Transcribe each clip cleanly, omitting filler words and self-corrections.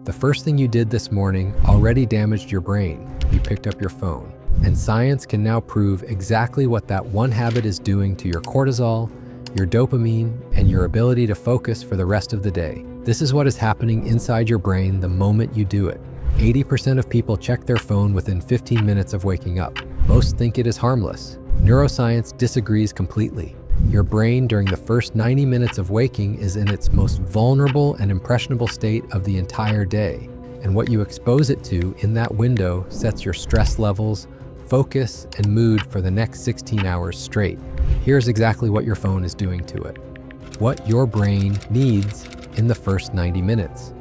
The first thing you did this morning already damaged your brain. You picked up your phone. And science can now prove exactly what that one habit is doing to your cortisol, your dopamine, and your ability to focus for the rest of the day. This is what is happening inside your brain the moment you do it. 80% of people check their phone within 15 minutes of waking up. Most think it is harmless. Neuroscience disagrees completely. Your brain during the first 90 minutes of waking is in its most vulnerable and impressionable state of the entire day. And what you expose it to in that window sets your stress levels, focus, and mood for the next 16 hours straight. Here's exactly what your phone is doing to it. What your brain needs in the first 90 minutes.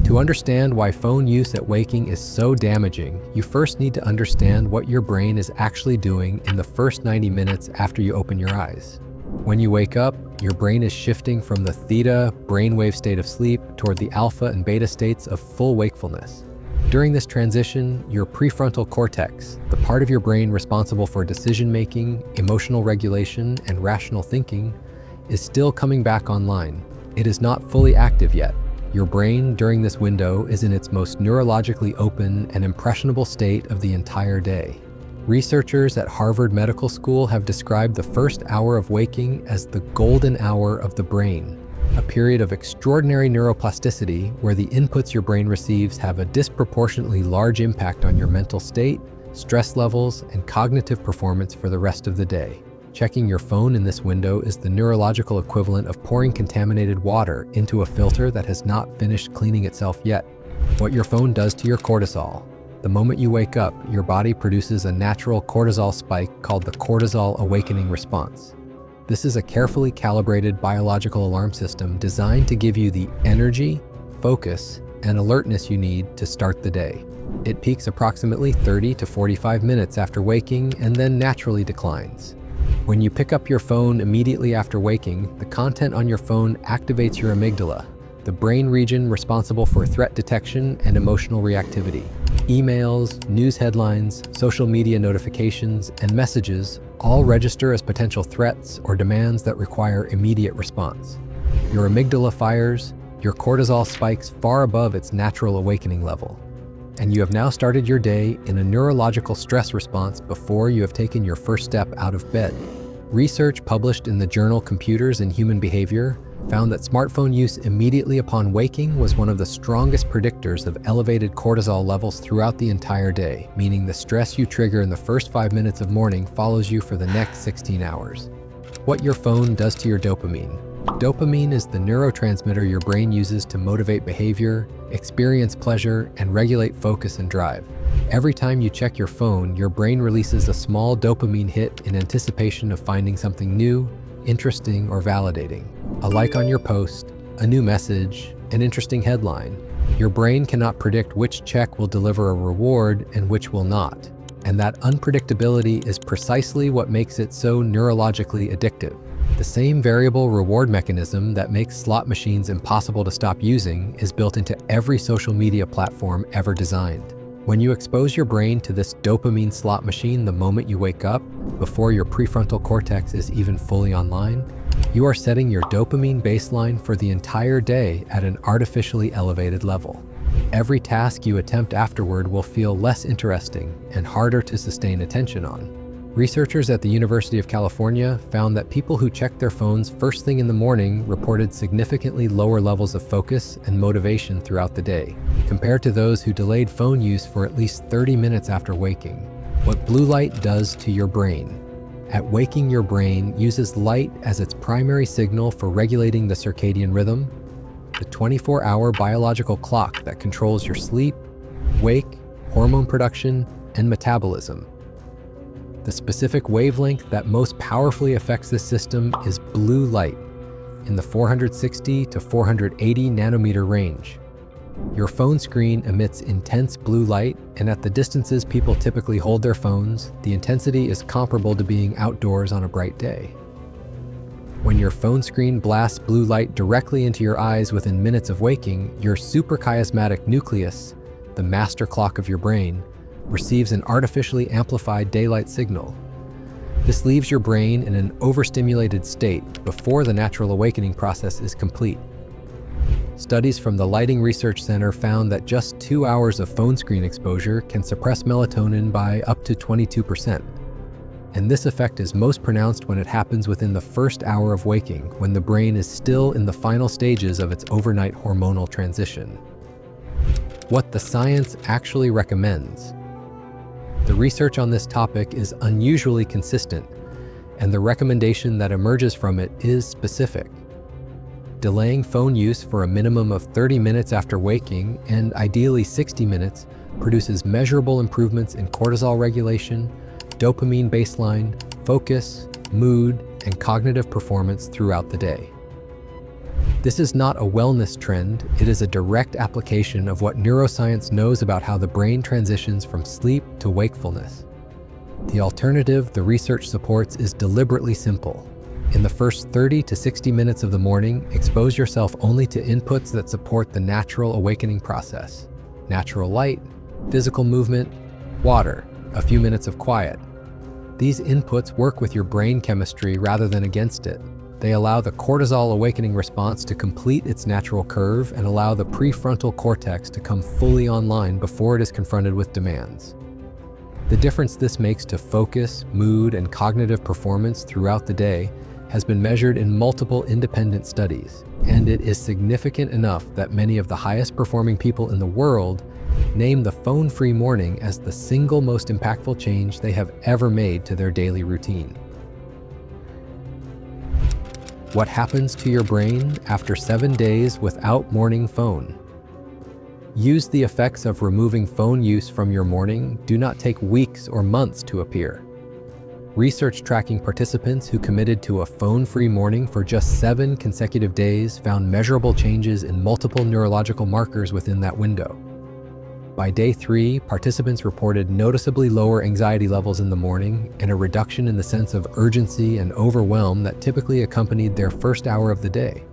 To understand why phone use at waking is so damaging, you first need to understand what your brain is actually doing in the first 90 minutes after you open your eyes. When you wake up, your brain is shifting from the theta brainwave state of sleep toward the alpha and beta states of full wakefulness. During this transition, your prefrontal cortex, the part of your brain responsible for decision-making, emotional regulation, and rational thinking, is still coming back online. It is not fully active yet. Your brain during this window is in its most neurologically open and impressionable state of the entire day. Researchers at Harvard Medical School have described the first hour of waking as the golden hour of the brain, a period of extraordinary neuroplasticity where the inputs your brain receives have a disproportionately large impact on your mental state, stress levels, and cognitive performance for the rest of the day. Checking your phone in this window is the neurological equivalent of pouring contaminated water into a filter that has not finished cleaning itself yet. What your phone does to your cortisol. The moment you wake up, your body produces a natural cortisol spike called the cortisol awakening response. This is a carefully calibrated biological alarm system designed to give you the energy, focus, and alertness you need to start the day. It peaks approximately 30 to 45 minutes after waking and then naturally declines. When you pick up your phone immediately after waking, the content on your phone activates your amygdala, the brain region responsible for threat detection and emotional reactivity. Emails, news headlines, social media notifications, and messages all register as potential threats or demands that require immediate response. Your amygdala fires, your cortisol spikes far above its natural awakening level, and you have now started your day in a neurological stress response before you have taken your first step out of bed. Research published in the journal Computers and Human Behavior found that smartphone use immediately upon waking was one of the strongest predictors of elevated cortisol levels throughout the entire day, meaning the stress you trigger in the first 5 minutes of morning follows you for the next 16 hours. What your phone does to your dopamine. Dopamine is the neurotransmitter your brain uses to motivate behavior, experience pleasure, and regulate focus and drive. Every time you check your phone, your brain releases a small dopamine hit in anticipation of finding something new, interesting, or validating. A like on your post, a new message, an interesting headline. Your brain cannot predict which check will deliver a reward and which will not. And that unpredictability is precisely what makes it so neurologically addictive. The same variable reward mechanism that makes slot machines impossible to stop using is built into every social media platform ever designed. When you expose your brain to this dopamine slot machine the moment you wake up, before your prefrontal cortex is even fully online, you are setting your dopamine baseline for the entire day at an artificially elevated level. Every task you attempt afterward will feel less interesting and harder to sustain attention on. Researchers at the University of California found that people who checked their phones first thing in the morning reported significantly lower levels of focus and motivation throughout the day, compared to those who delayed phone use for at least 30 minutes after waking. What blue light does to your brain. At waking, your brain uses light as its primary signal for regulating the circadian rhythm, the 24-hour biological clock that controls your sleep, wake, hormone production, and metabolism. The specific wavelength that most powerfully affects this system is blue light, in the 460 to 480 nanometer range. Your phone screen emits intense blue light, and at the distances people typically hold their phones, the intensity is comparable to being outdoors on a bright day. When your phone screen blasts blue light directly into your eyes within minutes of waking, your suprachiasmatic nucleus, the master clock of your brain, receives an artificially amplified daylight signal. This leaves your brain in an overstimulated state before the natural awakening process is complete. Studies from the Lighting Research Center found that just 2 hours of phone screen exposure can suppress melatonin by up to 22%. And this effect is most pronounced when it happens within the first hour of waking, when the brain is still in the final stages of its overnight hormonal transition. What the science actually recommends. The research on this topic is unusually consistent, and the recommendation that emerges from it is specific. Delaying phone use for a minimum of 30 minutes after waking, and ideally 60 minutes, produces measurable improvements in cortisol regulation, dopamine baseline, focus, mood, and cognitive performance throughout the day. This is not a wellness trend, it is a direct application of what neuroscience knows about how the brain transitions from sleep to wakefulness. The alternative the research supports is deliberately simple. In the first 30 to 60 minutes of the morning, expose yourself only to inputs that support the natural awakening process. Natural light, physical movement, water, a few minutes of quiet. These inputs work with your brain chemistry rather than against it. They allow the cortisol awakening response to complete its natural curve and allow the prefrontal cortex to come fully online before it is confronted with demands. The difference this makes to focus, mood, and cognitive performance throughout the day has been measured in multiple independent studies, and it is significant enough that many of the highest performing people in the world name the phone-free morning as the single most impactful change they have ever made to their daily routine. What happens to your brain after 7 days without morning phone? Use the effects of removing phone use from your morning do not take weeks or months to appear. Research tracking participants who committed to a phone-free morning for just 7 consecutive days found measurable changes in multiple neurological markers within that window. By day 3, participants reported noticeably lower anxiety levels in the morning and a reduction in the sense of urgency and overwhelm that typically accompanied their first hour of the day.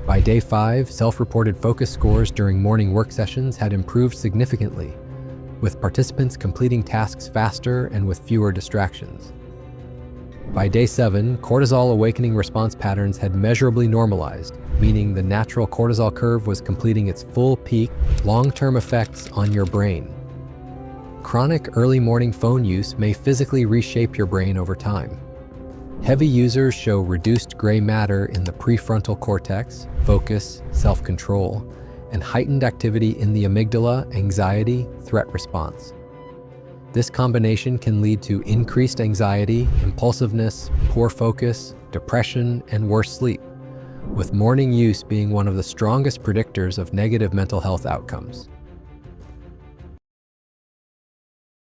By day 5, self-reported focus scores during morning work sessions had improved significantly, with participants completing tasks faster and with fewer distractions. By day 7, cortisol awakening response patterns had measurably normalized, meaning the natural cortisol curve was completing its full peak. Long-term effects on your brain. Chronic early morning phone use may physically reshape your brain over time. Heavy users show reduced gray matter in the prefrontal cortex, focus, self-control, and heightened activity in the amygdala, anxiety, threat response. This combination can lead to increased anxiety, impulsiveness, poor focus, depression, and worse sleep, with morning use being one of the strongest predictors of negative mental health outcomes.